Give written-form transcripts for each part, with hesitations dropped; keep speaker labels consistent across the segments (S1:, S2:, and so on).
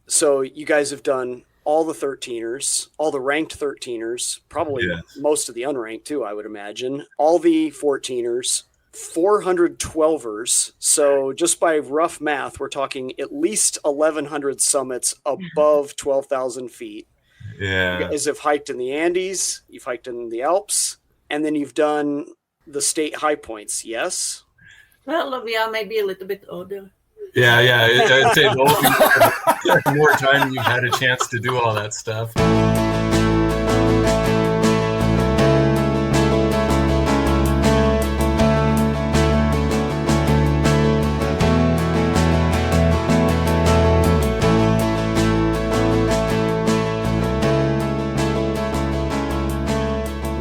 S1: So you guys have done all the 13ers, all the ranked 13ers, probably
S2: Yes.
S1: most of the unranked too, I would imagine, all the 14ers, 412ers. So just by rough math, we're talking at least 1,100 summits above 12,000 feet. You
S2: Yeah.
S1: guys have hiked in the Andes, you've hiked in the Alps, and then you've done the state high points, yes?
S3: Well, we are maybe a little bit older.
S2: Yeah, yeah. I'd say the older you have, the more time you've had a chance to do all that stuff.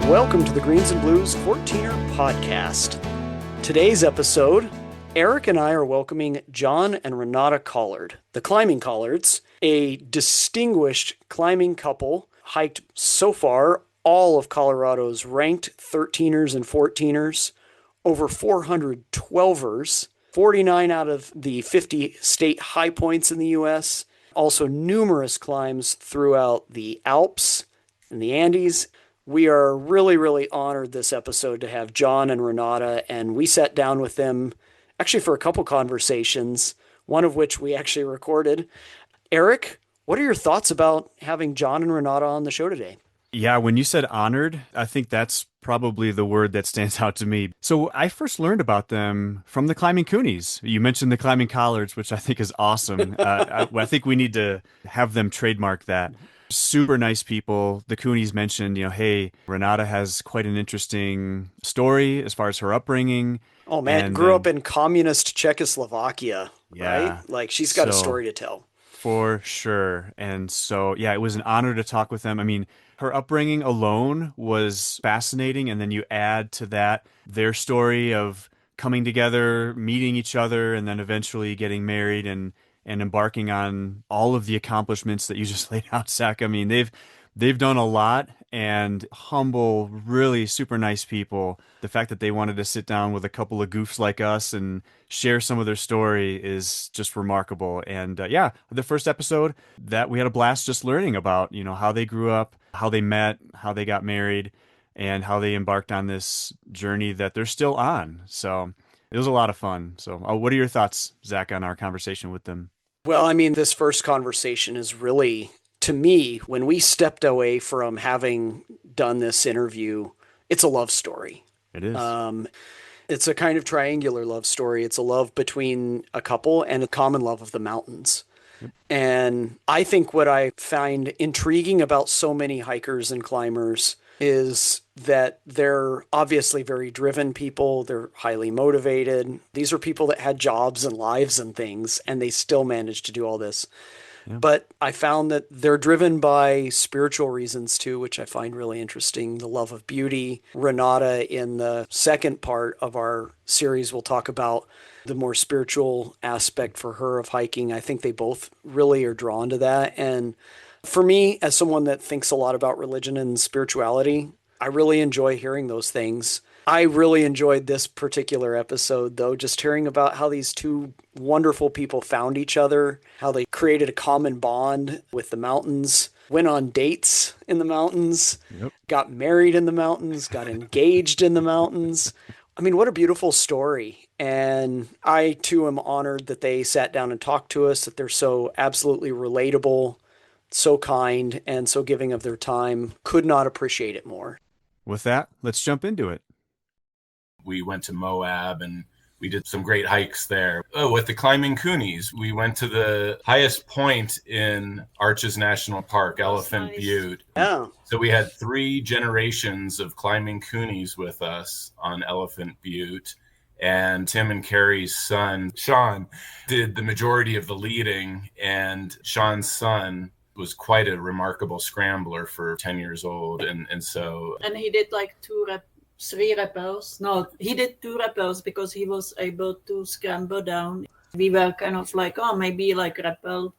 S1: Welcome to the Greens and Blues 14er podcast. Today's episode, Eric and I are welcoming John and Renata Collard, the climbing Collards, a distinguished climbing couple, hiked so far all of Colorado's ranked 13ers and 14ers, over 400 12ers, 49 out of the 50 state high points in the U.S., also numerous climbs throughout the Alps and the Andes. We are really, really honored this episode to have John and Renata, and we sat down with them actually for a couple conversations, one of which we actually recorded. Eric, what are your thoughts about having John and Renata on the show today?
S4: Yeah, when you said honored, I think that's probably the word that stands out to me. So I first learned about them from the climbing coonies. You mentioned the climbing Collards, which I think is awesome. I think we need to have them trademark that. Super nice people. The coonies mentioned, hey, Renata has quite an interesting story as far as her upbringing.
S1: Oh man, grew up in communist Czechoslovakia,
S4: Yeah.
S1: right? Like she's got a story to tell.
S4: For sure. And so, yeah, it was an honor to talk with them. I mean, her upbringing alone was fascinating. And then you add to that their story of coming together, meeting each other, and then eventually getting married and embarking on all of the accomplishments that you just laid out, Zach. I mean, they've done a lot, and humble, really super nice people. The fact that they wanted to sit down with a couple of goofs like us and share some of their story is just remarkable. And yeah, the first episode that we had a blast just learning about, how they grew up, how they met, how they got married, and how they embarked on this journey that they're still on. So it was a lot of fun. So what are your thoughts, Zach, on our conversation with them?
S1: Well, I mean, this first conversation is really, to me, when we stepped away from having done this interview, it's a love story.
S4: It is.
S1: It's a kind of triangular love story. It's a love between a couple and a common love of the mountains. Yep. And I think what I find intriguing about so many hikers and climbers is that they're obviously very driven people. They're highly motivated. These are people that had jobs and lives and things, and they still managed to do all this. Yeah. But I found that they're driven by spiritual reasons too, which I find really interesting. The love of beauty. Renata, in the second part of our series, will talk about the more spiritual aspect for her of hiking. I think they both really are drawn to that. And for me, as someone that thinks a lot about religion and spirituality, I really enjoy hearing those things. I really enjoyed this particular episode, though, just hearing about how these two wonderful people found each other, how they created a common bond with the mountains, went on dates in the mountains, yep, got married in the mountains, got engaged in the mountains. I mean, what a beautiful story. And I, too, am honored that they sat down and talked to us, that they're so absolutely relatable, so kind, and so giving of their time. Could not appreciate it more.
S4: With that, let's jump into it.
S2: We went to Moab and we did some great hikes there. Oh, with the climbing coonies, we went to the highest point in Arches National Park, Elephant Butte.
S1: Yeah.
S2: So we had 3 generations of climbing coonies with us on Elephant Butte. And Tim and Carrie's son, Sean, did the majority of the leading. And Sean's son was quite a remarkable scrambler for 10 years old. And
S3: he did like 3 rappels. No, he did 2 rappels because he was able to scramble down. We were kind of like, maybe like rappel.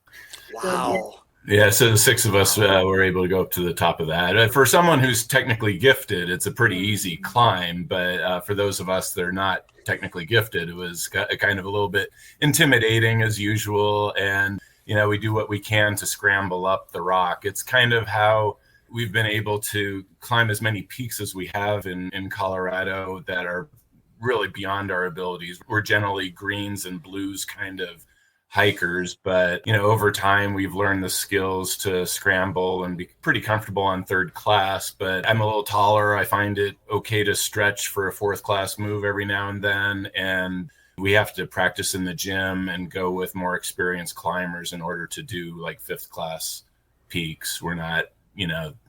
S1: Wow.
S2: Yeah, so the 6 of us were able to go up to the top of that. For someone who's technically gifted, it's a pretty easy climb. But for those of us that are not technically gifted, it was kind of a little bit intimidating as usual. And we do what we can to scramble up the rock. It's kind of how we've been able to climb as many peaks as we have in Colorado that are really beyond our abilities. We're generally greens and blues kind of hikers, but over time we've learned the skills to scramble and be pretty comfortable on third class. But I'm a little taller. I find it okay to stretch for a fourth class move every now and then, and we have to practice in the gym and go with more experienced climbers in order to do like fifth class peaks. We're not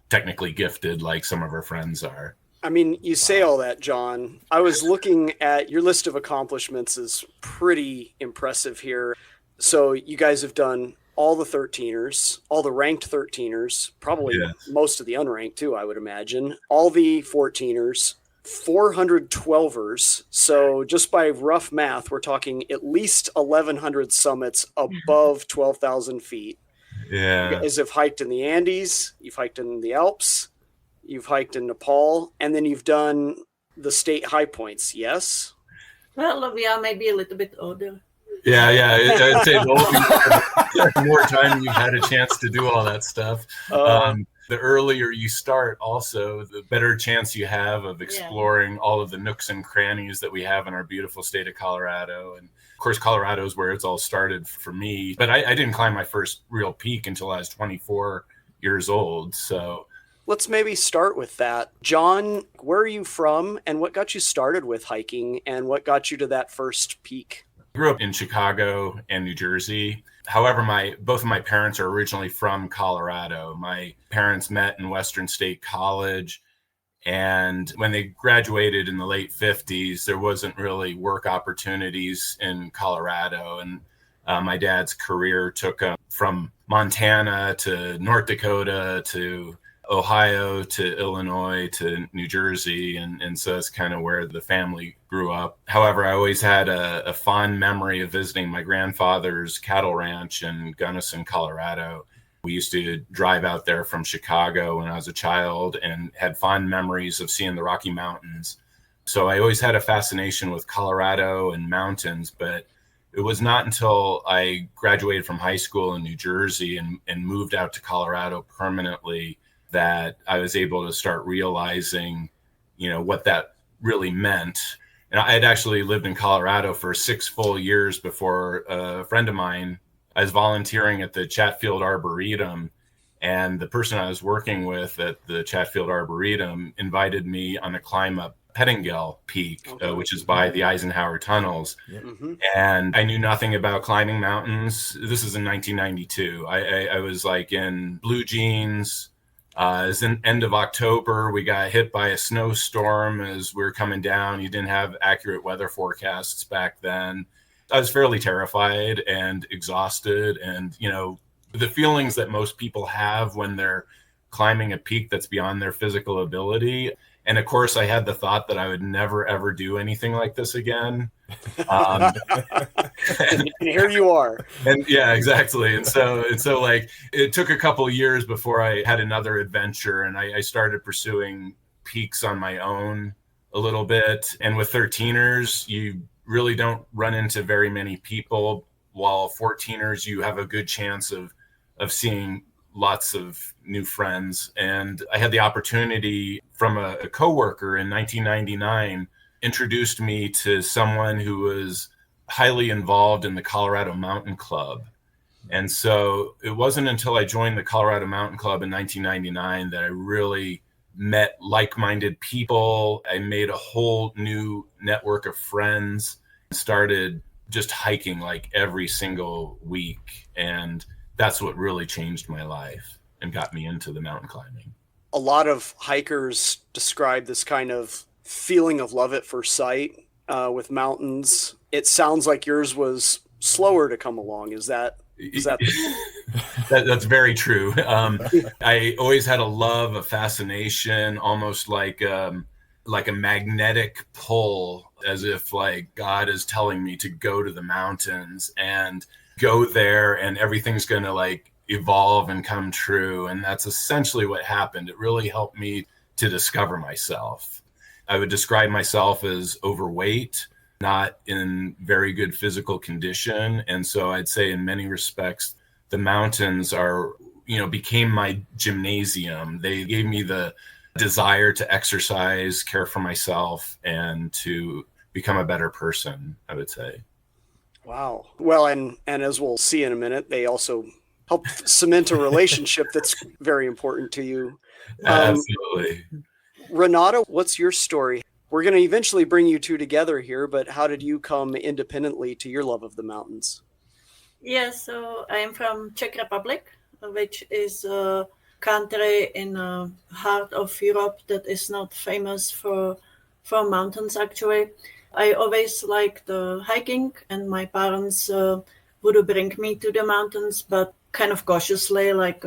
S2: technically gifted like some of our friends are.
S1: I mean, you say all that, John. I was looking at your list of accomplishments is pretty impressive here. So you guys have done all the 13ers, all the ranked 13ers, probably most of the unranked too, I would imagine, all the 14ers, 412ers. So just by rough math, we're talking at least 1,100 summits above 12,000 feet.
S2: Yeah.
S1: You guys have hiked in the Andes, you've hiked in the Alps, you've hiked in Nepal, and then you've done the state high points, yes?
S3: Well, we are maybe a little bit older.
S2: Yeah. I'd say the more time you've had a chance to do all that stuff. The earlier you start, also, the better chance you have of exploring all of the nooks and crannies that we have in our beautiful state of Colorado. And of course, Colorado is where it's all started for me. But I didn't climb my first real peak until I was 24 years old. So
S1: let's maybe start with that. John, where are you from and what got you started with hiking and what got you to that first peak?
S2: I grew up in Chicago and New Jersey. However, both of my parents are originally from Colorado. My parents met in Western State College, and when they graduated in the late 50s, there wasn't really work opportunities in Colorado. And my dad's career took him from Montana to North Dakota to Ohio to Illinois to New Jersey. And so it's kind of where the family grew up. However, I always had a fond memory of visiting my grandfather's cattle ranch in Gunnison, Colorado. We used to drive out there from Chicago when I was a child and had fond memories of seeing the Rocky Mountains. So I always had a fascination with Colorado and mountains, but it was not until I graduated from high school in New Jersey and moved out to Colorado permanently that I was able to start realizing, what that really meant. And I had actually lived in Colorado for 6 full years before a friend of mine. I was volunteering at the Chatfield Arboretum, and the person I was working with at the Chatfield Arboretum invited me on a climb up Pettingill Peak, which is by the Eisenhower Tunnels. Mm-hmm. And I knew nothing about climbing mountains. This is in 1992. I was like in blue jeans. It was in end of October. We got hit by a snowstorm as we were coming down. You didn't have accurate weather forecasts back then. I was fairly terrified and exhausted. And, the feelings that most people have when they're climbing a peak that's beyond their physical ability. And of course, I had the thought that I would never, ever do anything like this again.
S1: And here you are.
S2: And yeah, exactly. And so like it took a couple of years before I had another adventure, and I started pursuing peaks on my own a little bit. And with 13ers, you really don't run into very many people, while 14ers, you have a good chance of seeing lots of new friends. And I had the opportunity from a coworker in 1999 introduced me to someone who was highly involved in the Colorado Mountain Club. And so it wasn't until I joined the Colorado Mountain Club in 1999 that I really met like-minded people. I made a whole new network of friends, started just hiking like every single week. And that's what really changed my life and got me into the mountain climbing.
S1: A lot of hikers describe this kind of feeling of love at first sight with mountains. It sounds like yours was slower to come along. Is that
S2: That's very true. I always had a love, a fascination, almost like a magnetic pull, as if like God is telling me to go to the mountains and go there and everything's going to like evolve and come true. And that's essentially what happened. It really helped me to discover myself. I would describe myself as overweight, not in very good physical condition. And so I'd say in many respects, the mountains are, became my gymnasium. They gave me the desire to exercise, care for myself, and to become a better person, I would say.
S1: Wow. Well, and as we'll see in a minute, they also help cement a relationship that's very important to you.
S2: Absolutely.
S1: Renata, what's your story? We're going to eventually bring you two together here, but how did you come independently to your love of the mountains?
S3: Yes, so I am from Czech Republic, which is a country in the heart of Europe that is not famous for mountains. Actually, I always liked hiking, and my parents would bring me to the mountains, but kind of cautiously, like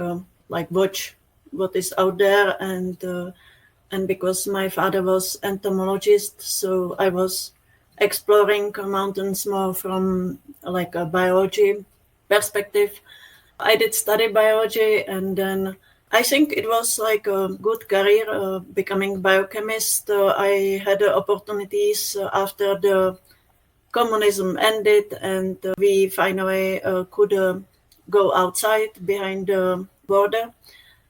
S3: watch what is out there, and because my father was entomologist, so I was exploring mountains more from like a biology perspective. I did study biology, and then I think it was like a good career becoming biochemist. I had opportunities after the communism ended, and we finally could go outside behind the border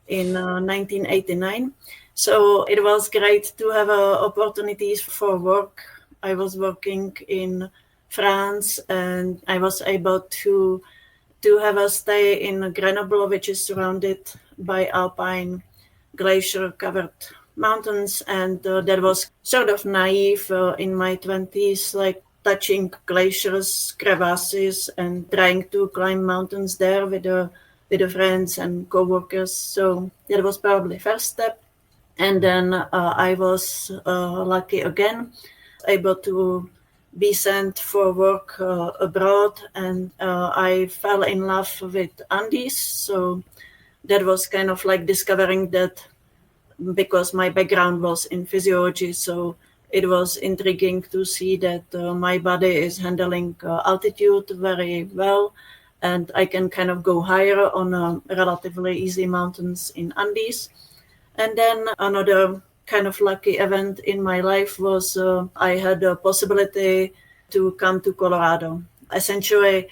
S3: in 1989. So it was great to have opportunities for work. I was working in France, and I was able to have a stay in Grenoble, which is surrounded by alpine glacier-covered mountains, and that was sort of naive in my 20s, like touching glaciers, crevasses, and trying to climb mountains there with the friends and co-workers. So that was probably first step. And then I was lucky again, able to be sent for work abroad, and I fell in love with Andes. So that was kind of like discovering that, because my background was in physiology, so it was intriguing to see that my body is handling altitude very well, and I can kind of go higher on relatively easy mountains in Andes. And then another kind of lucky event in my life was I had a possibility to come to Colorado. Essentially,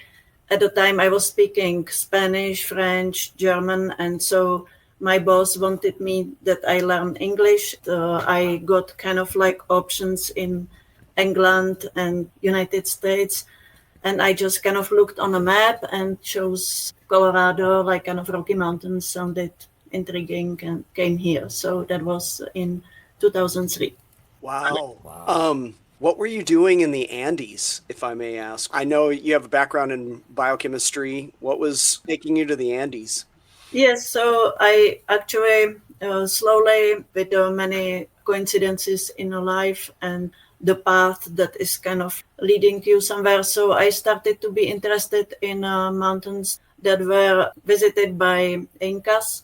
S3: at the time I was speaking Spanish, French, German, and so my boss wanted me that I learn English. I got kind of like options in England and United States, and I just kind of looked on a map and chose Colorado, like kind of Rocky Mountains sounded intriguing, and came here. So that was in 2003.
S1: Wow. What were you doing in the Andes, if I may ask? I know you have a background in biochemistry. What was taking you to the Andes?
S3: Yes, so I actually slowly, with many coincidences in a life and the path that is kind of leading you somewhere. So I started to be interested in mountains that were visited by Incas.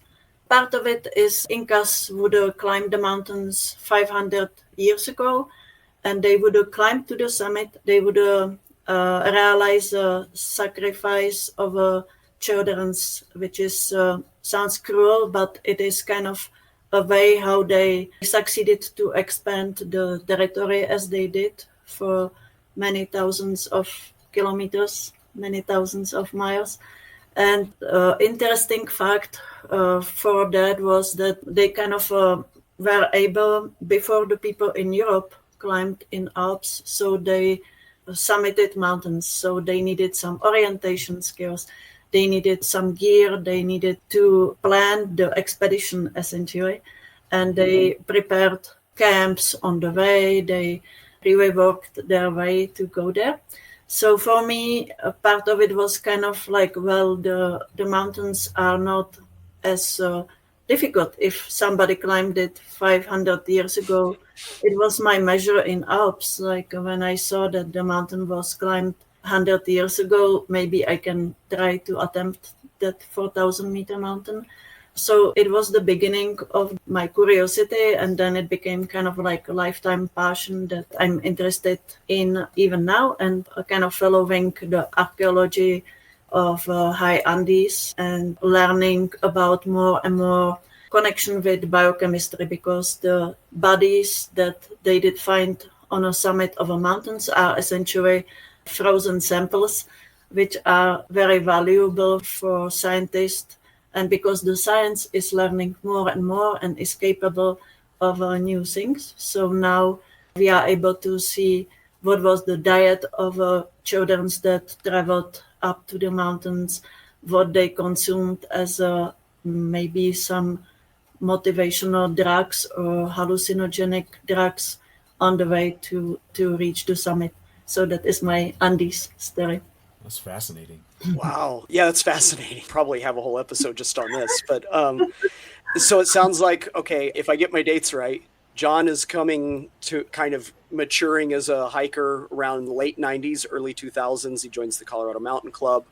S3: Part of it is Incas would climb the mountains 500 years ago, and they would climb to the summit. They would realize a sacrifice of children's, which is sounds cruel, but it is kind of a way how they succeeded to expand the territory as they did for many thousands of kilometers, many thousands of miles. And interesting fact for that was that they kind of were able, before the people in Europe climbed in Alps, so they summited mountains. So they needed some orientation skills. They needed some gear. They needed to plan the expedition, essentially. And they prepared camps on the way. They really worked their way to go there. So for me, a part of it was kind of like, well, the mountains are not as difficult. If somebody climbed it 500 years ago, it was my measure in Alps. Like when I saw that the mountain was climbed 100 years ago, maybe I can try to attempt that 4,000-meter mountain. So it was the beginning of my curiosity, and then it became kind of like a lifetime passion that I'm interested in even now, and kind of following the archaeology of high Andes and learning about more and more connection with biochemistry, because the bodies that they did find on a summit of a mountains are essentially frozen samples which are very valuable for scientists. And because the science is learning more and more and is capable of new things. So now we are able to see what was the diet of children that traveled up to the mountains, what they consumed as maybe some motivational drugs or hallucinogenic drugs on the way to reach the summit. So that is my Andes story.
S4: That's fascinating.
S1: Wow. Yeah, that's fascinating. Probably have a whole episode just on this. But so it sounds like, okay, if I get my dates right, John is coming to kind of maturing as a hiker around the late 90s, early 2000s. He joins the Colorado Mountain Club.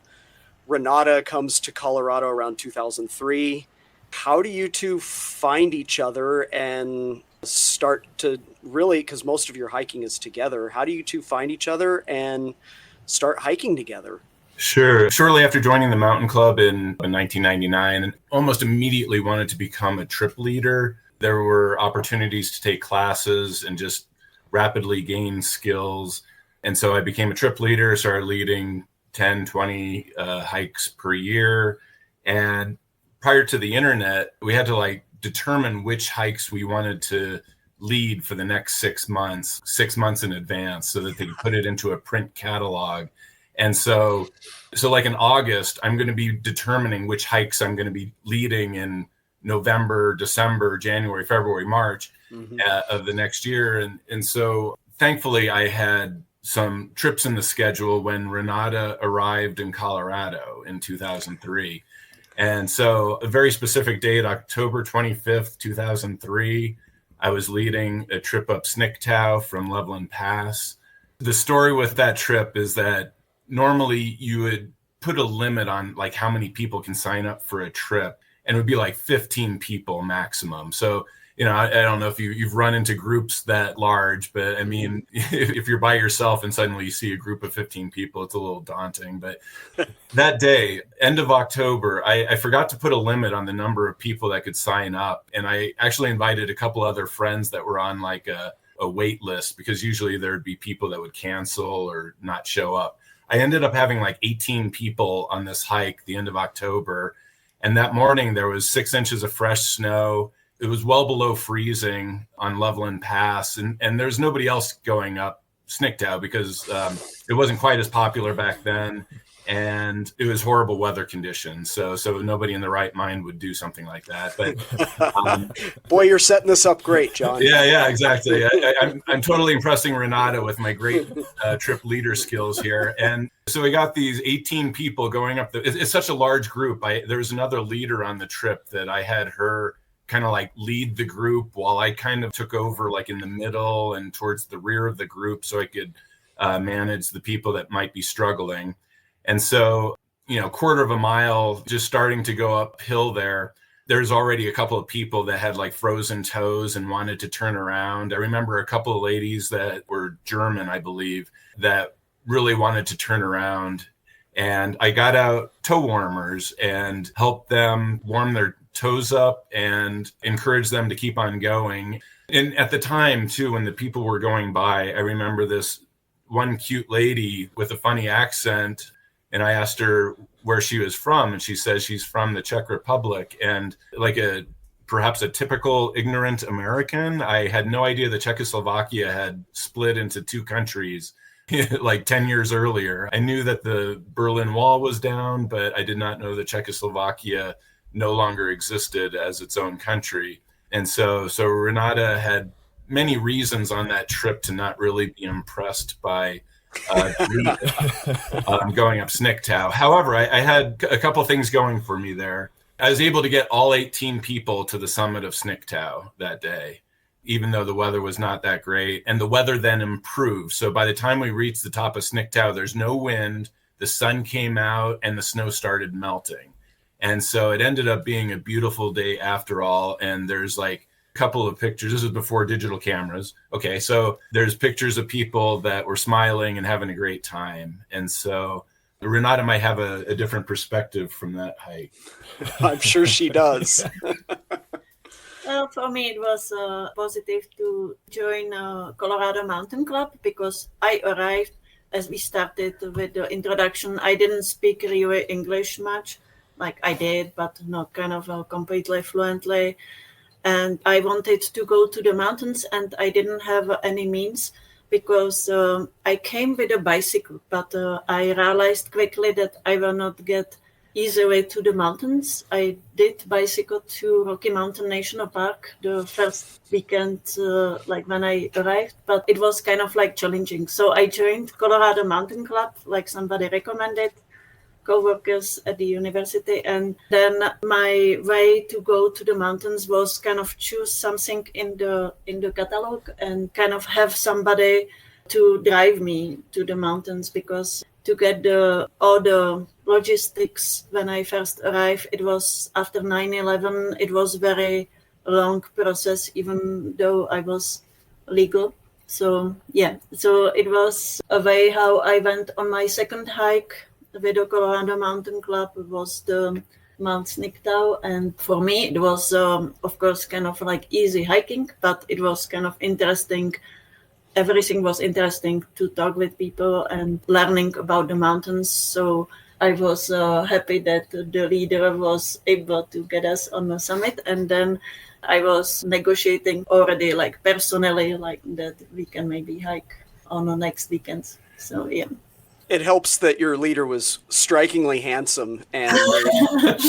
S1: Renata comes to Colorado around 2003. How do you two find each other and start to really, because most of your hiking is together, how do you two find each other and start hiking together?
S2: Sure. Shortly after joining the mountain club in 1999, and almost immediately wanted to become a trip leader. There were opportunities to take classes and just rapidly gain skills. And so I became a trip leader, started leading 10, 20 hikes per year. And prior to the internet, we had to determine which hikes we wanted to lead for the next 6 months in advance, so that they could put it into a print catalog. And so like in August, I'm going to be determining which hikes I'm going to be leading in November, December, January, February, March of the next year. And so thankfully I had some trips in the schedule when Renata arrived in Colorado in 2003. And so a very specific date, October 25th, 2003, I was leading a trip up Snicktow from Loveland Pass. The story with that trip is that normally you would put a limit on how many people can sign up for a trip, and it would be 15 people maximum. So, I don't know if you've run into groups that large, but I mean, if you're by yourself and suddenly you see a group of 15 people, it's a little daunting. But that day, end of October, I forgot to put a limit on the number of people that could sign up. And I actually invited a couple other friends that were on a wait list, because usually there'd be people that would cancel or not show up. I ended up having 18 people on this hike the end of October. And that morning there was 6 inches of fresh snow. It was well below freezing on Loveland Pass. And there's nobody else going up Snicktow because it wasn't quite as popular back then. And it was horrible weather conditions. So nobody in the right mind would do something like that. But
S1: boy, you're setting this up great, John.
S2: Yeah, exactly. I'm totally impressing Renata with my great trip leader skills here. And so we got these 18 people going up. It's such a large group. There was another leader on the trip that I had her kind of lead the group while I kind of took over in the middle and towards the rear of the group, so I could manage the people that might be struggling. And so, quarter of a mile, just starting to go uphill there's already a couple of people that had frozen toes and wanted to turn around. I remember a couple of ladies that were German, I believe, that really wanted to turn around. And I got out toe warmers and helped them warm their toes up and encourage them to keep on going. And at the time, too, when the people were going by, I remember this one cute lady with a funny accent. And I asked her where she was from, and she says she's from the Czech Republic. And perhaps a typical ignorant American, I had no idea that Czechoslovakia had split into 2 countries 10 years earlier. I knew that the Berlin Wall was down, but I did not know that Czechoslovakia no longer existed as its own country. And so Renata had many reasons on that trip to not really be impressed by going up Snicktow. However, I had a couple things going for me there. I was able to get all 18 people to the summit of Snicktow that day, even though the weather was not that great. And the weather then improved. So by the time we reached the top of Snicktow, there's no wind, the sun came out, and the snow started melting. And so it ended up being a beautiful day after all. And there's couple of pictures. This was before digital cameras. Okay, so there's pictures of people that were smiling and having a great time. And so Renata might have a different perspective from that hike.
S1: I'm sure she does.
S3: Well, for me, it was positive to join Colorado Mountain Club because I arrived as we started with the introduction, I didn't speak really English much. Like I did, but not kind of completely fluently. And I wanted to go to the mountains, and I didn't have any means because I came with a bicycle, but I realized quickly that I will not get easily to the mountains. I did bicycle to Rocky Mountain National Park the first weekend, like when I arrived, but it was kind of like challenging. So I joined Colorado Mountain Club, like somebody recommended, co-workers at the university, and then my way to go to the mountains was kind of choose something in the catalog and kind of have somebody to drive me to the mountains, because to get all the logistics when I first arrived, it was after 9/11. It was very long process, even though I was legal. So yeah, so it was a way how I went on my second hike with the Colorado Mountain Club. It was the Mount Snicktow, and for me it was of course kind of like easy hiking, but it was kind of interesting. Everything was interesting to talk with people and learning about the mountains. So I was happy that the leader was able to get us on the summit, and then I was negotiating already, like personally, like that we can maybe hike on the next weekends. So yeah.
S1: It helps that your leader was strikingly handsome and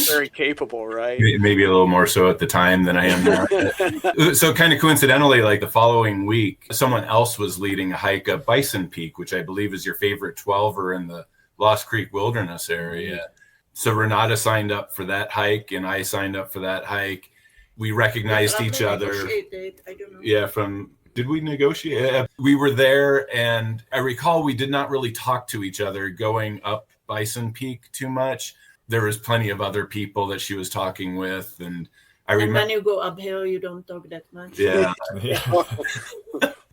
S1: very capable, right?
S2: Maybe a little more so at the time than I am now. So kind of coincidentally, like the following week, someone else was leading a hike up Bison Peak, which I believe is your favorite 12er in the Lost Creek Wilderness area. So Renata signed up for that hike, and I signed up for that hike. We recognized each other.
S3: I don't know.
S2: Yeah, did we negotiate? Yeah. We were there, and I recall we did not really talk to each other going up Bison Peak too much. There was plenty of other people that she was talking with, and I remember
S3: when you go uphill, you don't talk that much.
S2: Yeah.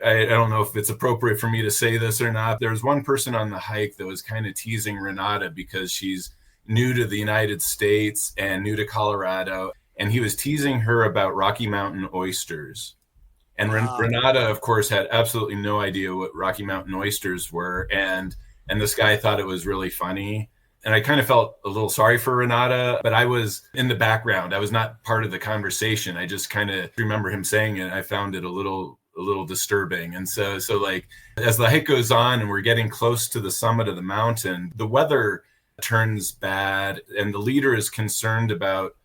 S2: I don't know if it's appropriate for me to say this or not. There was one person on the hike that was kind of teasing Renata because she's new to the United States and new to Colorado, and he was teasing her about Rocky Mountain oysters. And Renata, of course, had absolutely no idea what Rocky Mountain oysters were. And this guy thought it was really funny. And I kind of felt a little sorry for Renata, but I was in the background. I was not part of the conversation. I just kind of remember him saying it. I found it a little disturbing. And so like as the hike goes on and we're getting close to the summit of the mountain, the weather turns bad and the leader is concerned about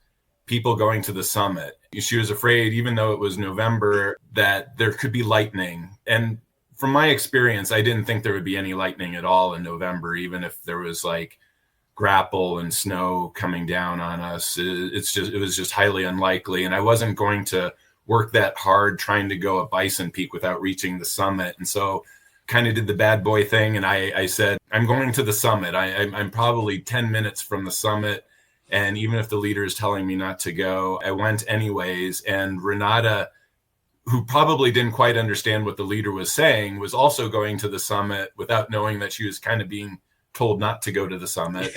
S2: people going to the summit. She was afraid, even though it was November, that there could be lightning. And from my experience, I didn't think there would be any lightning at all in November, even if there was like grapple and snow coming down on us. It was just highly unlikely. And I wasn't going to work that hard trying to go up Bison Peak without reaching the summit. And so kind of did the bad boy thing. And I said, I'm going to the summit. I'm probably 10 minutes from the summit. And even if the leader is telling me not to go, I went anyways. And Renata, who probably didn't quite understand what the leader was saying, was also going to the summit without knowing that she was kind of being told not to go to the summit.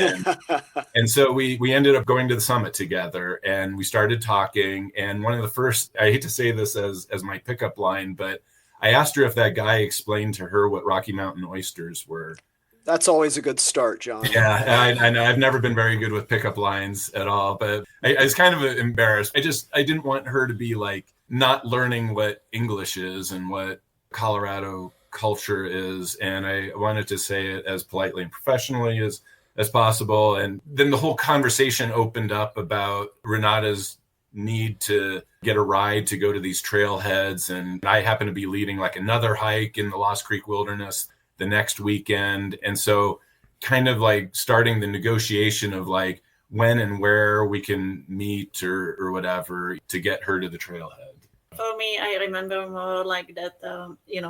S2: And so we ended up going to the summit together, and we started talking. And one of the first, I hate to say this as my pickup line, but I asked her if that guy explained to her what Rocky Mountain oysters were.
S1: That's always a good start, John.
S2: Yeah, I know. I've never been very good with pickup lines at all, but I was kind of embarrassed. I didn't want her to be like not learning what English is and what Colorado culture is. And I wanted to say it as politely and professionally as possible. And then the whole conversation opened up about Renata's need to get a ride to go to these trailheads. And I happen to be leading like another hike in the Lost Creek Wilderness the next weekend. And so kind of like starting the negotiation of like when and where we can meet or whatever to get her to the trailhead.
S3: For me, I remember more like that,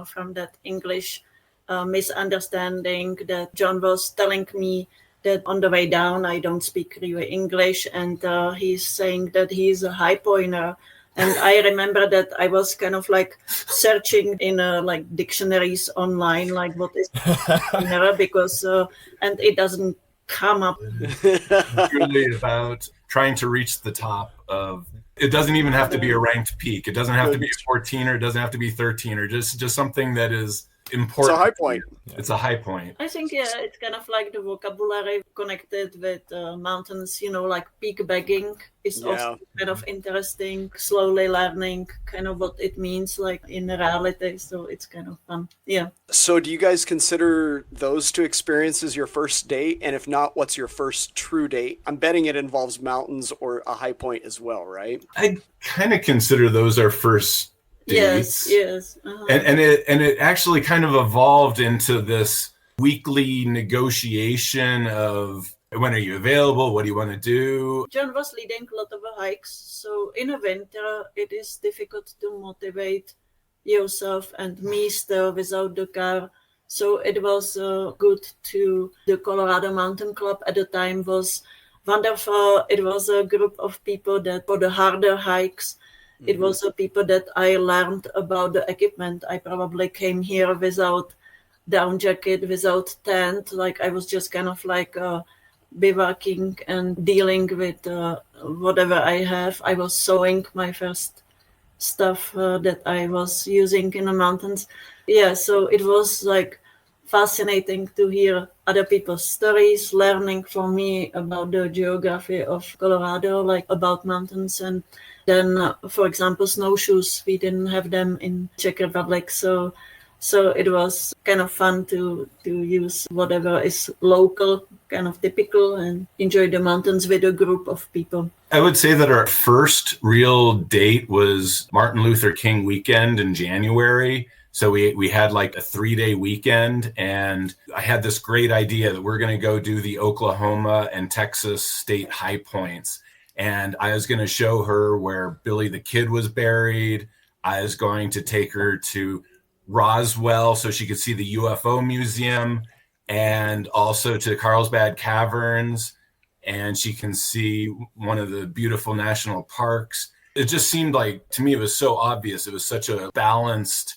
S3: from that English misunderstanding that John was telling me that on the way down, I don't speak really English. And he's saying that he's a high pointer. And I remember that I was kind of like searching in like dictionaries online, like what is pointer, because and it doesn't come up.
S2: It's really about trying to reach the top of. It doesn't even have to be a ranked peak. It doesn't have to be a 14er. It doesn't have to be 13er. Just something that is important.
S1: It's a high point.
S2: It's a high point.
S3: I think, yeah, it's kind of like the vocabulary connected with mountains, like peak bagging is also kind of interesting, slowly learning kind of what it means like in reality. So it's kind of fun. Yeah.
S1: So do you guys consider those two experiences your first date? And if not, what's your first true date? I'm betting it involves mountains or a high point as well, right?
S2: I kind of consider those our first dates.
S3: Yes.
S2: And it actually kind of evolved into this weekly negotiation of when are you available? What do you want to do?
S3: John was leading a lot of hikes. So in a winter, it is difficult to motivate yourself and me still without the car. So it was good to the Colorado Mountain Club at the time was wonderful. It was a group of people that for the harder hikes, it was people that I learned about the equipment. I probably came here without down jacket, without tent. Like I was just kind of like bivouacking and dealing with whatever I have. I was sewing my first stuff that I was using in the mountains. Yeah, so it was like fascinating to hear other people's stories, learning from me about the geography of Colorado, like about mountains. And then, for example, snowshoes, we didn't have them in Czech Republic. So it was kind of fun to use whatever is local, kind of typical, and enjoy the mountains with a group of people.
S2: I would say that our first real date was Martin Luther King weekend in January. So we had like a 3-day weekend, and I had this great idea that we're going to go do the Oklahoma and Texas state high points. And I was going to show her where Billy the Kid was buried. I was going to take her to Roswell so she could see the UFO museum, and also to Carlsbad Caverns, and she can see one of the beautiful national parks. It just seemed like, to me, it was so obvious. It was such a balanced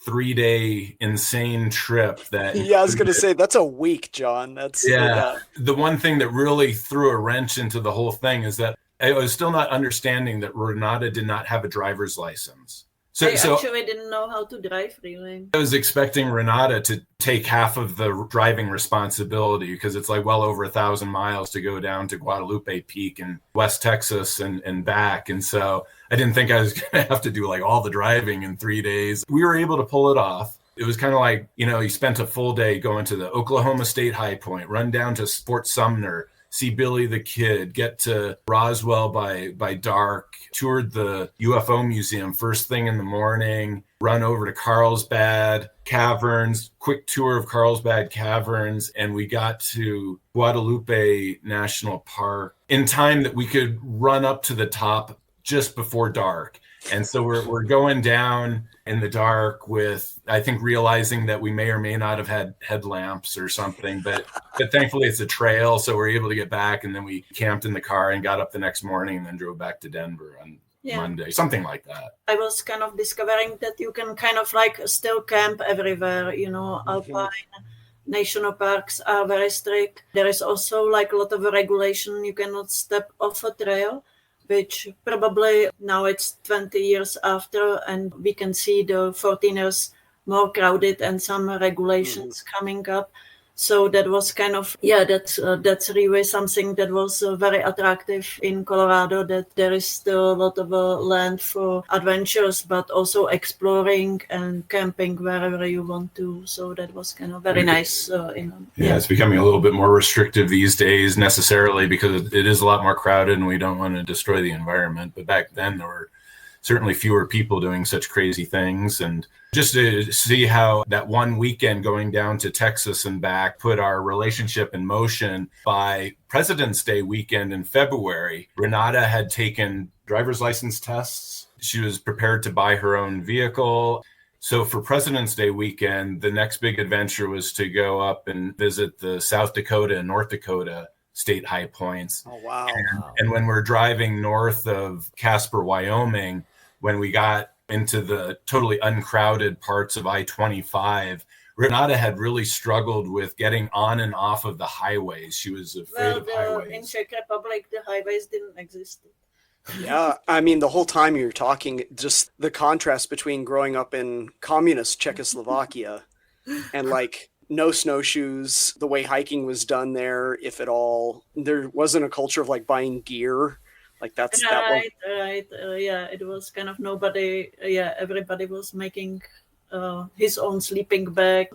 S2: 3-day insane trip that
S1: I was going to say that's a week, John. That's
S2: The one thing that really threw a wrench into the whole thing is that I was still not understanding that Renata did not have a driver's license.
S3: I actually didn't know how to drive, really.
S2: I was expecting Renata to take half of the driving responsibility because it's like well over 1,000 miles to go down to Guadalupe Peak in West Texas and back. And so I didn't think I was going to have to do like all the driving in 3 days. We were able to pull it off. It was kind of like, you spent a full day going to the Oklahoma State High Point, run down to Fort Sumner, see Billy the Kid, get to Roswell by dark, toured the UFO museum first thing in the morning, run over to Carlsbad Caverns, quick tour of Carlsbad Caverns, and we got to Guadalupe National Park in time that we could run up to the top just before dark. And so we're going down in the dark with, I think, realizing that we may or may not have had headlamps or something, but thankfully it's a trail, so we're able to get back, and then we camped in the car and got up the next morning and then drove back to Denver on Monday, something like that.
S3: I was kind of discovering that you can kind of like still camp everywhere, alpine national parks are very strict. There is also like a lot of regulation. You cannot step off a trail, which probably now it's 20 years after, and we can see the 14ers more crowded and some regulations coming up. So that was kind of, that's really something that was very attractive in Colorado, that there is still a lot of land for adventures, but also exploring and camping wherever you want to. So that was kind of very nice.
S2: It's becoming a little bit more restrictive these days necessarily because it is a lot more crowded and we don't want to destroy the environment. But back then there were certainly fewer people doing such crazy things. And just to see how that one weekend going down to Texas and back put our relationship in motion. By President's Day weekend in February, Renata had taken driver's license tests. She was prepared to buy her own vehicle. So for President's Day weekend, the next big adventure was to go up and visit the South Dakota and North Dakota state high points.
S1: Oh, wow.
S2: And when we're driving north of Casper, Wyoming, when we got into the totally uncrowded parts of I-25, Renata had really struggled with getting on and off of the highways. She was afraid of highways.
S3: In Czech Republic, the highways didn't exist.
S1: Yeah, I mean, the whole time you're talking, just the contrast between growing up in communist Czechoslovakia and like no snowshoes, the way hiking was done there, if at all. There wasn't a culture of like buying gear. Like that one.
S3: Right. Yeah, it was kind of nobody. Yeah, everybody was making his own sleeping bag.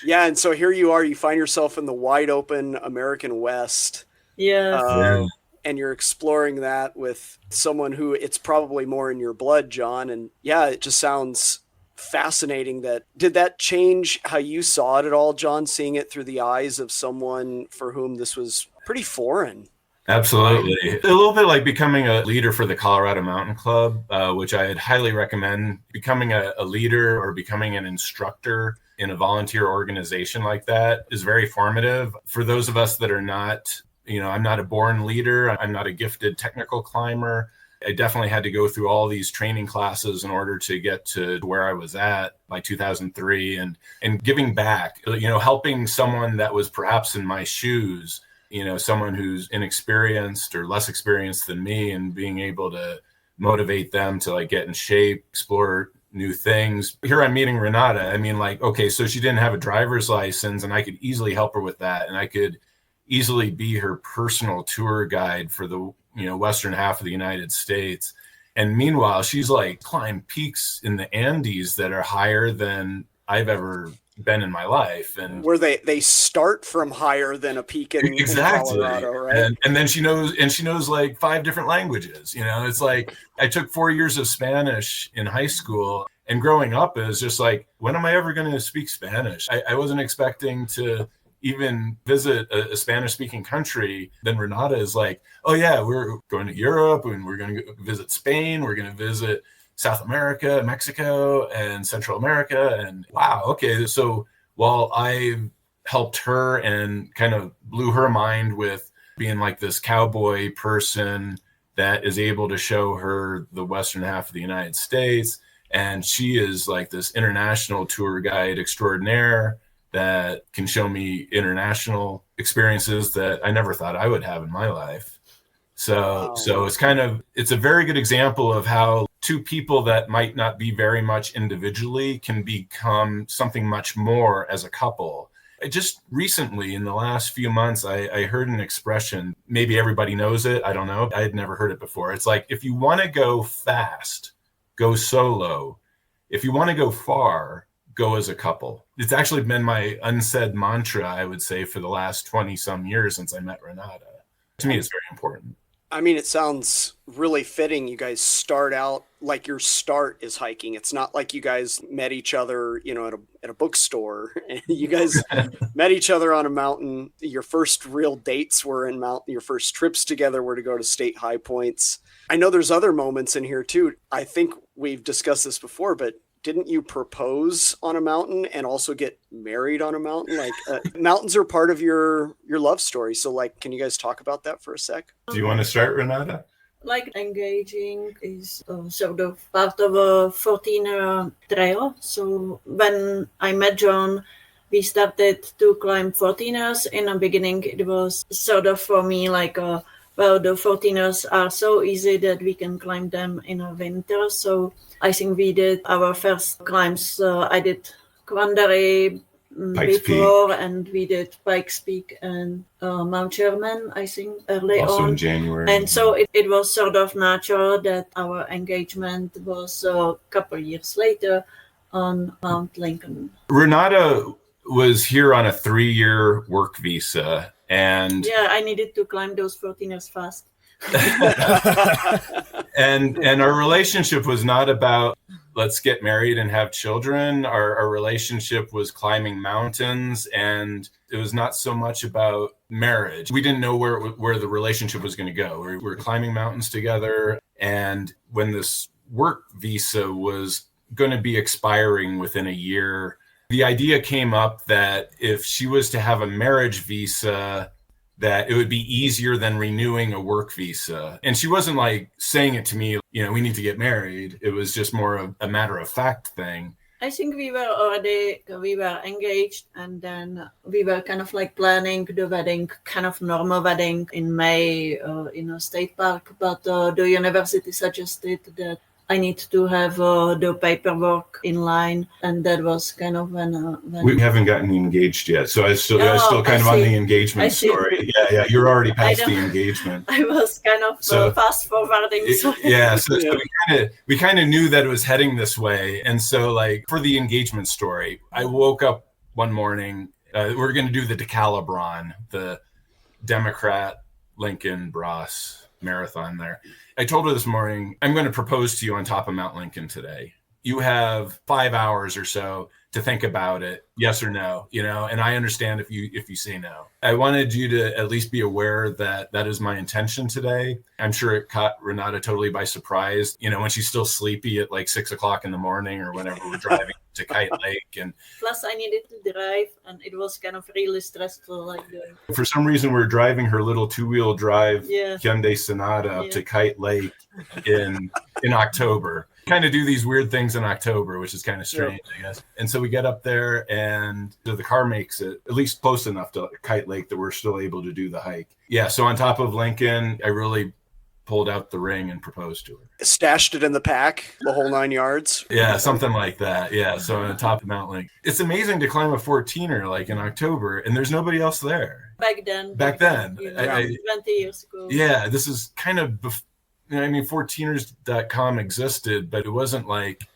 S1: Yeah, and so here you are, you find yourself in the wide open American West,
S3: Yes.
S1: uh, and you're exploring that with someone who it's probably more in your blood, John. And yeah, it just sounds fascinating. That did that change how you saw it at all, John, seeing it through the eyes of someone for whom this was pretty foreign?
S2: Absolutely. A little bit like becoming a leader for the Colorado Mountain Club, which I'd highly recommend. Becoming a leader or becoming an instructor in a volunteer organization like that is very formative. For those of us that are not, I'm not a born leader, I'm not a gifted technical climber. I definitely had to go through all these training classes in order to get to where I was at by 2003, and giving back, helping someone that was perhaps in my shoes, someone who's inexperienced or less experienced than me, and being able to motivate them to like get in shape, explore new things. Here I'm meeting Renata. I mean, like, okay, so she didn't have a driver's license, and I could easily help her with that. And I could easily be her personal tour guide for the, western half of the United States. And meanwhile, she's like climbed peaks in the Andes that are higher than I've ever been in my life, and
S1: where they start from higher than a peak in Colorado, right?
S2: And then she knows like 5 different languages. It's like I took 4 years of Spanish in high school, and growing up is just like, when am I ever going to speak Spanish? I wasn't expecting to even visit a Spanish speaking country. Then Renata is like, oh yeah, we're going to Europe, and we're going to visit Spain, we're going to visit South America, Mexico, and Central America. And wow, okay. So while I helped her and kind of blew her mind with being like this cowboy person that is able to show her the western half of the United States, and she is like this international tour guide extraordinaire that can show me international experiences that I never thought I would have in my life. So it's a very good example of how two people that might not be very much individually can become something much more as a couple. Just recently, in the last few months, I heard an expression. Maybe everybody knows it. I don't know. I had never heard it before. It's like, if you want to go fast, go solo. If you want to go far, go as a couple. It's actually been my unsaid mantra, I would say, for the last 20 some years since I met Renata. To me, it's very important.
S1: I mean, it sounds really fitting. You guys start out like your start is hiking. It's not like you guys met each other, at a bookstore. You guys met each other on a mountain. Your first real dates were in mountain. Your first trips together were to go to state high points. I know there's other moments in here too. I think we've discussed this before, but didn't you propose on a mountain and also get married on a mountain? Like mountains are part of your love story. So like, can you guys talk about that for a sec?
S2: Do you want to start, Renata?
S3: Like engaging is sort of part of a 14 trail. So when I met John, we started to climb 14ers. In the beginning, it was sort of for me like well, the 14ers are so easy that we can climb them in a winter. So I think we did our first climbs. I did Kwandaree before, and we did Pikes Peak and Mount Sherman, I think, early
S2: also
S3: on.
S2: In January.
S3: And so it was sort of natural that our engagement was a couple of years later on Mount Lincoln.
S2: Renata was here on a 3-year work visa. And
S3: yeah, I needed to climb those 14ers fast.
S2: and our relationship was not about let's get married and have children. Our relationship was climbing mountains, and it was not so much about marriage. We didn't know where the relationship was going to go. We were climbing mountains together, and when this work visa was going to be expiring within a year, the idea came up that if she was to have a marriage visa, that it would be easier than renewing a work visa. And she wasn't like saying it to me, we need to get married. It was just more of a matter of fact thing.
S3: I think we were engaged, and then we were kind of like planning the wedding, kind of normal wedding in May in a state park. But the university suggested that I need to have the paperwork in line, and that was kind of when
S2: We haven't gotten engaged yet, so I still kind of on the engagement story. Yeah, you're already past the engagement.
S3: I was kind of fast forwarding.
S2: So we kind of knew that it was heading this way, and so like for the engagement story, I woke up one morning. We're going to do the Decalibron, the Democrat Lincoln Bros marathon there. I told her this morning, I'm going to propose to you on top of Mount Lincoln today. You have 5 hours or so to think about it, yes or no, and I understand if you say no. I wanted you to at least be aware that that is my intention today. I'm sure it caught Renata totally by surprise, when she's still sleepy at like 6 o'clock in the morning or whenever we're driving to Kite Lake. And
S3: plus I needed to drive, and it was kind of really stressful.
S2: For some reason, we're driving her little 2-wheel drive Hyundai Sonata up to Kite Lake in October. Kind of do these weird things in October, which is kind of strange, I guess. And so we get up there, and the car makes it at least close enough to Kite Lake that we're still able to do the hike. Yeah, so on top of Lincoln, I really pulled out the ring and proposed to her.
S1: Stashed it in the pack, the whole 9 yards.
S2: Yeah, something like that. Yeah, so on the top of Mount Lincoln. It's amazing to climb a 14er like in October, and there's nobody else there.
S3: Back then.
S2: 20
S3: years ago.
S2: Yeah, this is kind of 14ers.com existed, but it wasn't like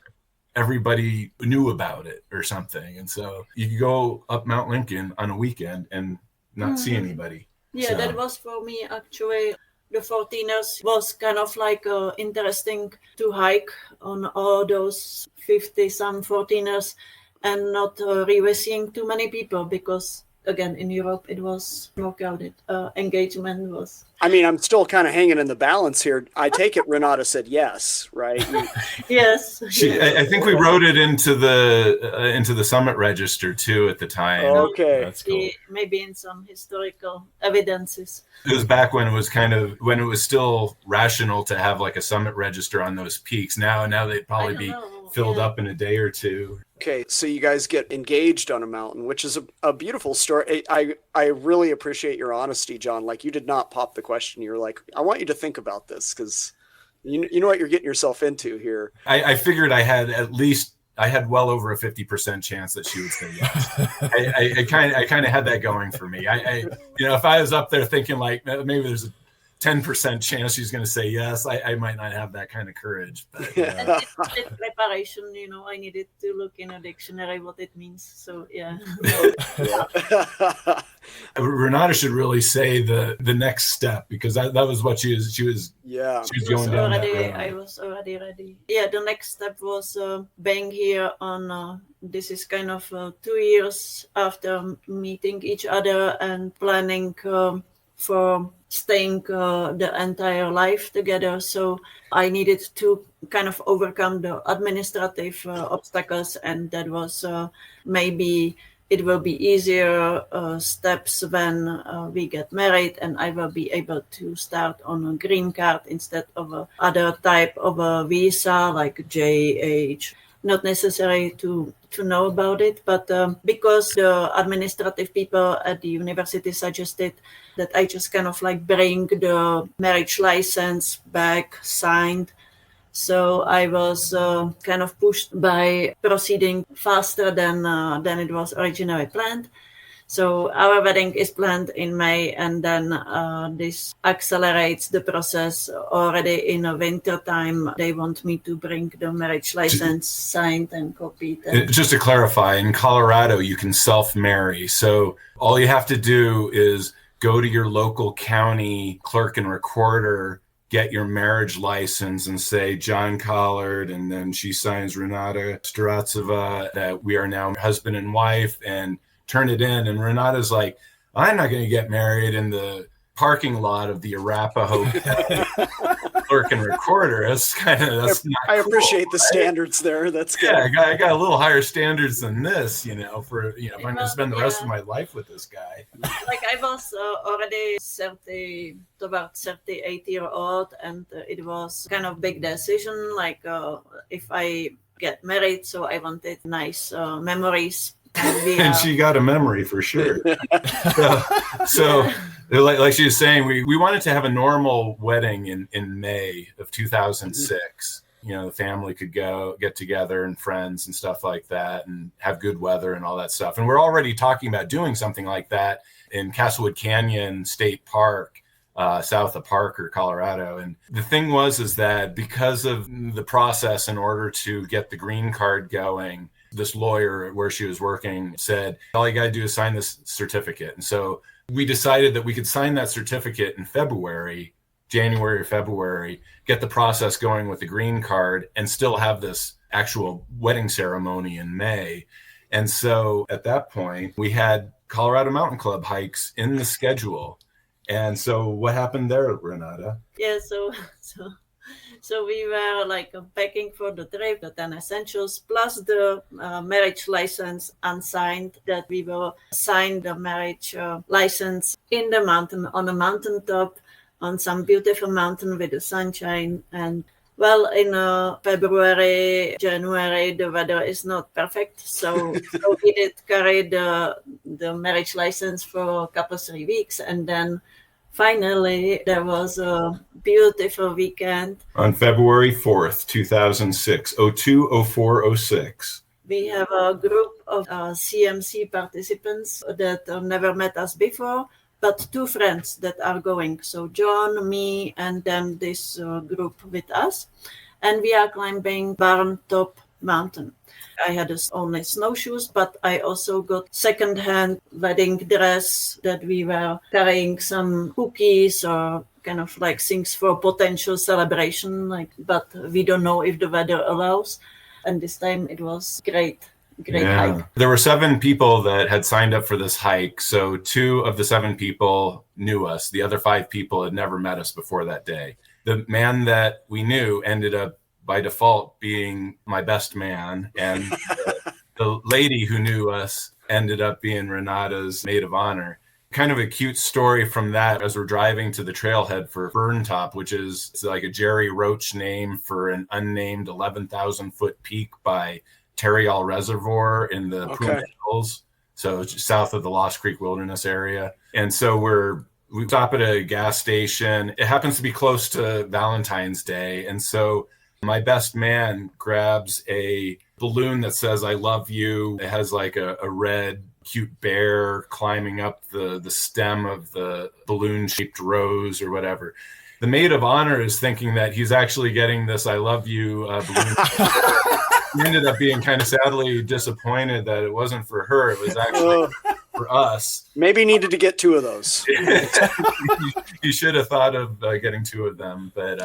S2: everybody knew about it or something. And so you could go up Mount Lincoln on a weekend and not see anybody.
S3: Yeah, so that was for me actually. The 14ers was kind of like interesting to hike on all those 50-some 14ers and not really seeing too many people because, again, in Europe it was more crowded. Engagement was...
S1: I mean, I'm still kind of hanging in the balance here. I take it Renata said yes, right?
S3: Yes.
S2: I think we wrote it into the summit register too at the time.
S1: Okay.
S2: That's cool.
S3: Maybe in some historical evidences.
S2: It was back when it was still rational to have like a summit register on those peaks. Now they'd probably be filled up in a day or two.
S1: Okay, so you guys get engaged on a mountain, which is a beautiful story. I really appreciate your honesty, John. Like, you did not pop the question. You're like, I want you to think about this because you know what you're getting yourself into here.
S2: I figured I had well over a 50% chance that she would say yes. I kind of had that going for me. If I was up there thinking like maybe there's a 10% chance she's going to say yes, I might not have that kind of courage. But
S3: and it's preparation, I needed to look in a dictionary what it means. So yeah.
S2: Renata should really say the next step because that was what she was going down that road.
S3: I was already ready. Yeah, the next step was being here on this is kind of 2 years after meeting each other and planning for staying the entire life together. So I needed to kind of overcome the administrative obstacles, and that was maybe it will be easier steps when we get married and I will be able to start on a green card instead of a other type of a visa like JH. Not necessary to know about it, but because the administrative people at the university suggested that I just kind of like bring the marriage license back signed. So I was kind of pushed by proceeding faster than it was originally planned. So our wedding is planned in May, and then this accelerates the process. Already in a winter time, they want me to bring the marriage license signed and copied.
S2: Just to clarify, in Colorado, you can self-marry. So all you have to do is go to your local county clerk and recorder, get your marriage license and say John Collard, and then she signs Renata Staratsova that we are now husband and wife, and turn it in. And Renata's like, I'm not going to get married in the parking lot of the Arapahoe clerk and recorder. That's not
S1: I
S2: cool,
S1: appreciate the
S2: right?
S1: standards there. That's good.
S2: Yeah, I got a little higher standards than this, if I'm going to spend the rest of my life with this guy.
S3: Like I was already 38 years old, and it was kind of big decision. Like if I get married, so I wanted nice memories.
S2: And she got a memory for sure. so like she was saying, we wanted to have a normal wedding in May of 2006. the family could go get together and friends and stuff like that and have good weather and all that stuff. And we're already talking about doing something like that in Castlewood Canyon State Park, south of Parker, Colorado. And the thing is that because of the process in order to get the green card going, this lawyer where she was working said, all you got to do is sign this certificate. And so we decided that we could sign that certificate in January or February, get the process going with the green card, and still have this actual wedding ceremony in May. And so at that point, we had Colorado Mountain Club hikes in the schedule. And so what happened there, Renata?
S3: Yeah, so we were like packing for the trip, the 10 essentials, plus the marriage license unsigned, that we will sign the marriage license in the mountain, on a mountaintop, on some beautiful mountain with the sunshine. And well, in February, January, the weather is not perfect. So we did carry the marriage license for a couple, 3 weeks. And then finally, there was a beautiful weekend.
S2: On February 4th, 2006, 02/04/06.
S3: We have a group of CMC participants that never met us before, but 2 friends that are going. So John, me, and then this group with us. And we are climbing Barn Top Mountain. I had only snowshoes, but I also got secondhand wedding dress that we were carrying, some cookies or kind of like things for potential celebration. But we don't know if the weather allows. And this time it was great hike.
S2: There were 7 people that had signed up for this hike. So 2 of the 7 people knew us. The other 5 people had never met us before that day. The man that we knew ended up by default being my best man. And the lady who knew us ended up being Renata's maid of honor. Kind of a cute story from that as we're driving to the trailhead for Burn Top, which is like a Jerry Roach name for an unnamed 11,000 foot peak by Tarryall Reservoir in the Puma Hills. So it's south of the Lost Creek Wilderness area. And so we stop at a gas station. It happens to be close to Valentine's Day. And so my best man grabs a balloon that says, "I love you." It has like a red, cute bear climbing up the stem of the balloon-shaped rose or whatever. The maid of honor is thinking that he's actually getting this "I love you" balloon. He ended up being kind of sadly disappointed that it wasn't for her. It was actually for us.
S1: Maybe needed to get 2 of those.
S2: You should have thought of getting 2 of them, but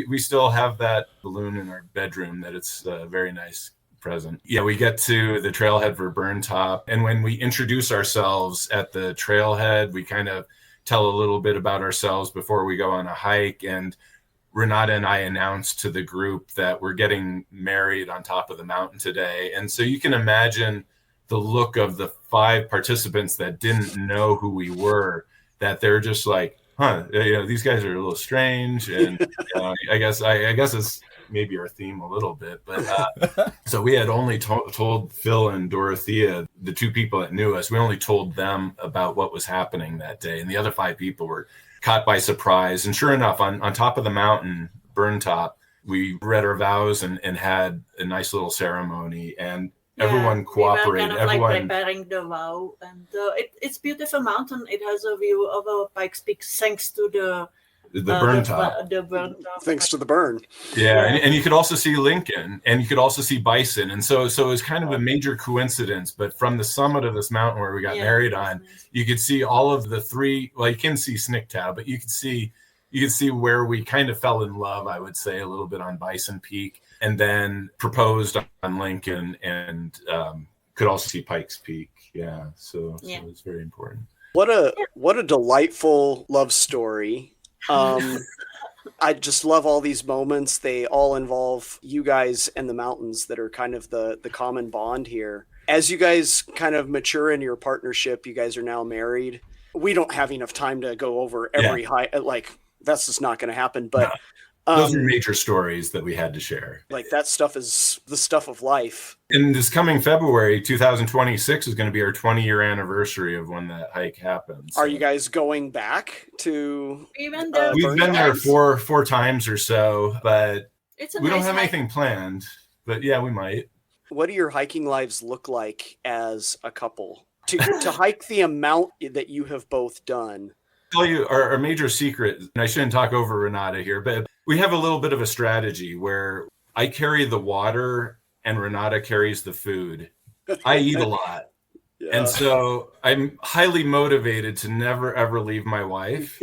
S2: we still have that balloon in our bedroom. That it's a very nice present. Yeah, we get to the trailhead for Burn Top, and when we introduce ourselves at the trailhead, we kind of tell a little bit about ourselves before we go on a hike. And Renata and I announced to the group that we're getting married on top of the mountain today. And so you can imagine the look of the 5 participants that didn't know who we were, that they're just like, these guys are a little strange. And I guess it's maybe our theme a little bit, but so we had only told Phil and Dorothea, the 2 people that knew us, we only told them about what was happening that day. And the other 5 people were caught by surprise. And sure enough, on top of the mountain, Burn Top, we read our vows and had a nice little ceremony. And everyone cooperated.
S3: We were kind of like preparing the vow, and it's beautiful mountain. It has a view of Pikes Peak thanks to the
S2: Burn Top.
S3: The Burn Top.
S1: Thanks to the burn.
S2: Yeah. And you could also see Lincoln, and you could also see Bison. And so it was kind of a major coincidence. But from the summit of this mountain where we got married on, you could see all of the 3. Well, you can see Snicktow, but you could see where we kind of fell in love, I would say, a little bit on Bison Peak, and then proposed on Lincoln, and could also see Pikes Peak. Yeah. So it's very important.
S1: What a delightful love story. I just love all these moments. They all involve you guys and the mountains that are kind of the common bond here. As you guys kind of mature in your partnership, you guys are now married. We don't have enough time to go over every high, that's just not going to happen. But
S2: those are major stories that we had to share.
S1: Like that stuff is the stuff of life.
S2: And this coming February, 2026 is going to be our 20-year anniversary of when that hike happened. So.
S1: Are you guys going back to?
S3: We've been there.
S2: We've been there four times or so, but
S3: It's a
S2: We don't
S3: nice
S2: have
S3: hike.
S2: anything planned, but yeah, we might.
S1: What do your hiking lives look like as a couple? To hike the amount that you have both done.
S2: Tell you our major secret, and I shouldn't talk over Renata here, but we have a little bit of a strategy where I carry the water and Renata carries the food. I eat a lot.
S1: Yeah.
S2: And so I'm highly motivated to never ever leave my wife.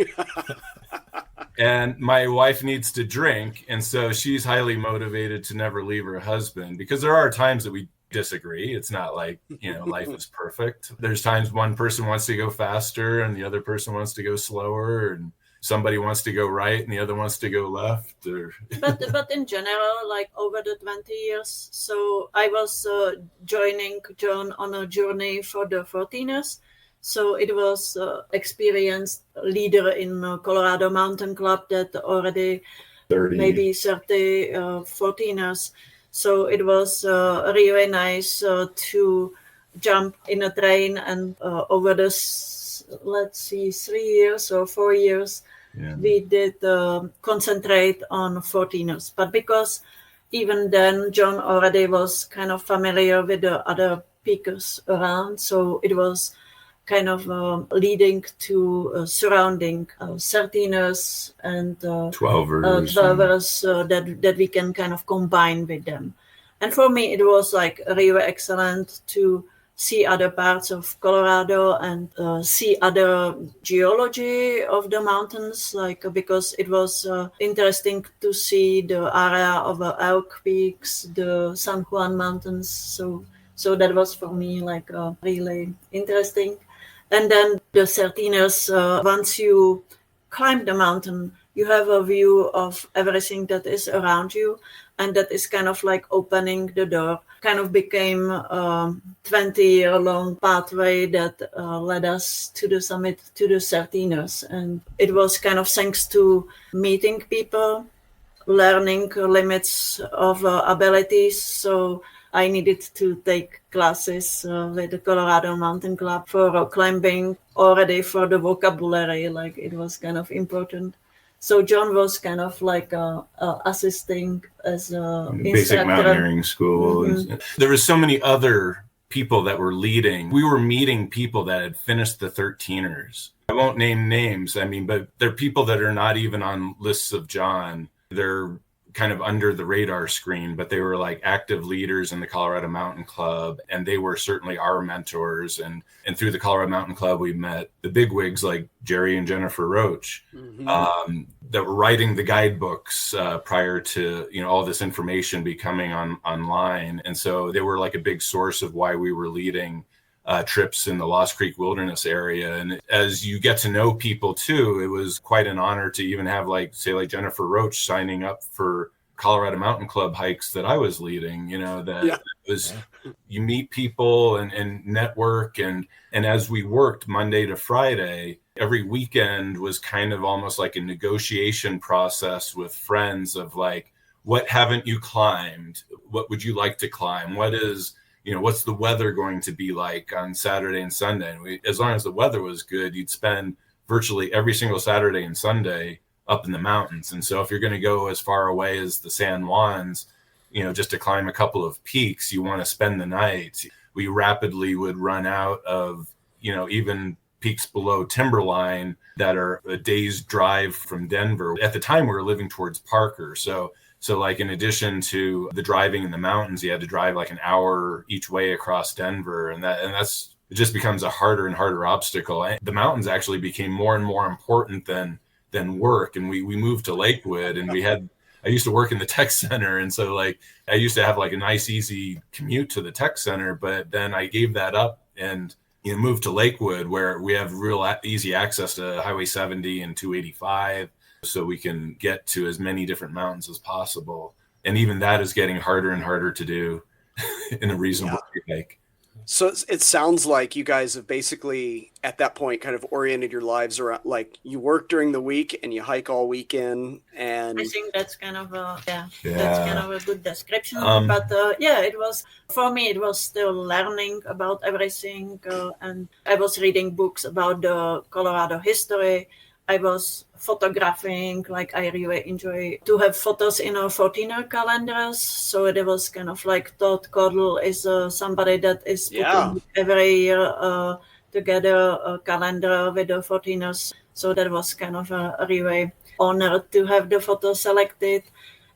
S2: And my wife needs to drink. And so she's highly motivated to never leave her husband, because there are times that we disagree. It's not like, life is perfect. There's times one person wants to go faster and the other person wants to go slower, and somebody wants to go right and the other wants to go left.
S3: But in general, like over the 20 years, so I was joining John on a journey for the 14ers. So it was experienced leader in Colorado Mountain Club that already
S2: 30.
S3: maybe 30 14ers. So it was really nice to jump in a train, and over this, let's see, 3 years or 4 years, we did concentrate on 14ers. But because even then John already was kind of familiar with the other peakers around, so it was kind of leading to surrounding 13ers and
S2: 12ers.
S3: 12ers that we can kind of combine with them. And for me, it was like really excellent to see other parts of Colorado and see other geology of the mountains, like because it was interesting to see the area of Elk Peaks, the San Juan Mountains. So that was for me like really interesting. And then the 13ers, once you climb the mountain, you have a view of everything that is around you. And that is kind of like opening the door. Kind of became a 20-year-long pathway that led us to the summit, to the 13ers. And it was kind of thanks to meeting people, learning limits of abilities. So I needed to take classes with the Colorado Mountain Club for climbing, already for the vocabulary, like it was kind of important. So John was kind of like assisting as a
S2: basic
S3: instructor.
S2: mountaineering school. Mm-hmm. There was so many other people that were leading. We were meeting people that had finished the 13ers. I won't name names, but they're people that are not even on lists of John. They're kind of under the radar screen, but they were like active leaders in the Colorado Mountain Club, and they were certainly our mentors. And through the Colorado Mountain Club, we met the bigwigs like Jerry and Jennifer Roach, that were writing the guidebooks prior to all this information becoming online. And so they were like a big source of why we were leading trips in the Lost Creek Wilderness area. And as you get to know people too, it was quite an honor to even have like Jennifer Roach signing up for Colorado Mountain Club hikes that I was leading. You meet people and network, and as we worked Monday to Friday, every weekend was kind of almost like a negotiation process with friends of like, what haven't you climbed? What would you like to climb? What's the weather going to be like on Saturday and Sunday? And as long as the weather was good, you'd spend virtually every single Saturday and Sunday up in the mountains. And so if you're going to go as far away as the San Juans, just to climb a couple of peaks, you want to spend the night. We rapidly would run out of, even peaks below timberline that are a day's drive from Denver. At the time, we were living towards Parker. So like in addition to the driving in the mountains, you had to drive like an hour each way across Denver. And that's, it just becomes a harder and harder obstacle. And the mountains actually became more and more important than work. And we moved to Lakewood, and I used to work in the tech center. And so like, I used to have like a nice, easy commute to the tech center, but then I gave that up and moved to Lakewood, where we have real easy access to Highway 70 and 285. So we can get to as many different mountains as possible. And even that is getting harder and harder to do in a reasonable hike.
S1: So it sounds like you guys have basically, at that point, kind of oriented your lives around, like you work during the week and you hike all weekend. And
S3: I think that's kind of that's kind of a good description. But it was, for me, it was still learning about everything. And I was reading books about the Colorado history. I was photographing, like I really enjoy to have photos in our 14er calendars. So it was kind of like Todd Cordell is somebody that is putting every year together a calendar with the 14ers. So that was kind of a really honor to have the photos selected.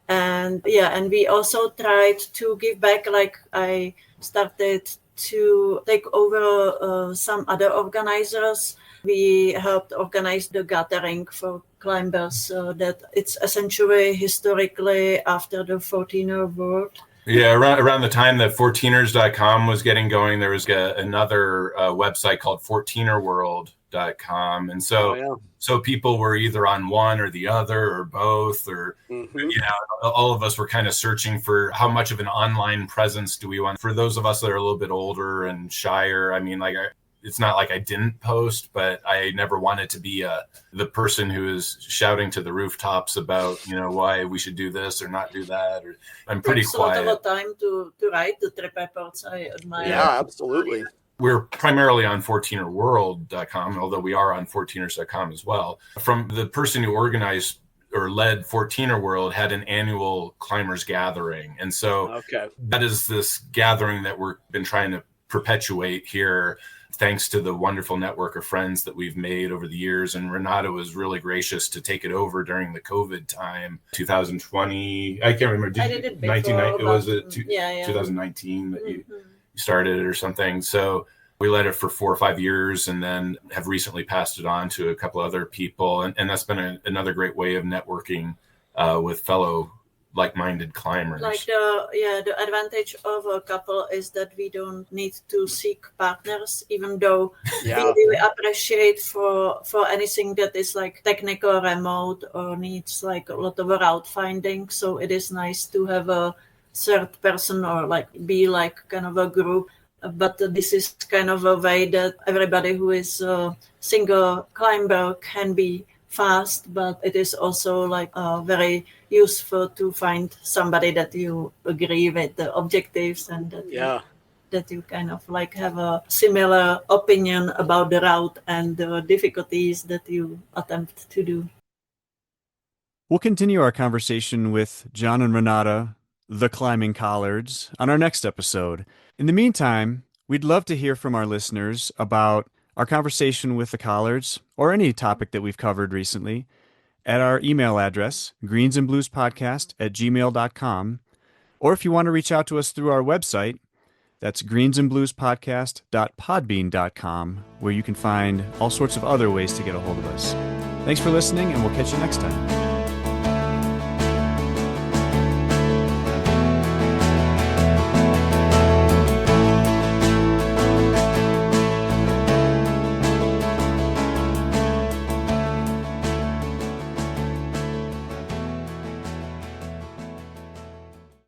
S3: And and we also tried to give back, like I started to take over some other organizers. We helped organize the gathering for climbers, that it's essentially historically after the 14er World.
S2: Yeah, around the time that 14ers.com was getting going, there was another website called 14erworld.com. And so people were either on one or the other or both, or, all of us were kind of searching for how much of an online presence do we want. For those of us that are a little bit older and shyer, I mean, like, it's not like I didn't post, but I never wanted to be the person who is shouting to the rooftops about, why we should do this or not do that. Or I'm pretty quiet.
S3: A lot of time to write the trip reports. I admire.
S1: Yeah, absolutely.
S2: We're primarily on 14erworld.com, although we are on 14ers.com as well. From the person who organized or led 14er World had an annual climbers gathering. And so that is this gathering that we've been trying to perpetuate here, thanks to the wonderful network of friends that we've made over the years. And Renata was really gracious to take it over during the COVID time, 2020. I can't remember.
S3: I did it before.
S2: Was it 2019 that you started it or something? So we led it for 4 or 5 years, and then have recently passed it on to a couple other people. And that's been another great way of networking with fellow like-minded climbers.
S3: Like the advantage of a couple is that we don't need to seek partners, even though we really appreciate for anything that is like technical, remote, or needs like a lot of route finding. So it is nice to have a third person, or like be like kind of a group. But this is kind of a way that everybody who is a single climber can be fast, but it is also like very useful to find somebody that you agree with the objectives, and that you kind of like have a similar opinion about the route and the difficulties that you attempt to do.
S4: We'll continue our conversation with John and Renata, the climbing Collards, on our next episode. In the meantime, we'd love to hear from our listeners about our conversation with the Collards, or any topic that we've covered recently, at our email address, greensandbluespodcast@gmail.com. Or if you want to reach out to us through our website, that's greensandbluespodcast.podbean.com, where you can find all sorts of other ways to get a hold of us. Thanks for listening, and we'll catch you next time.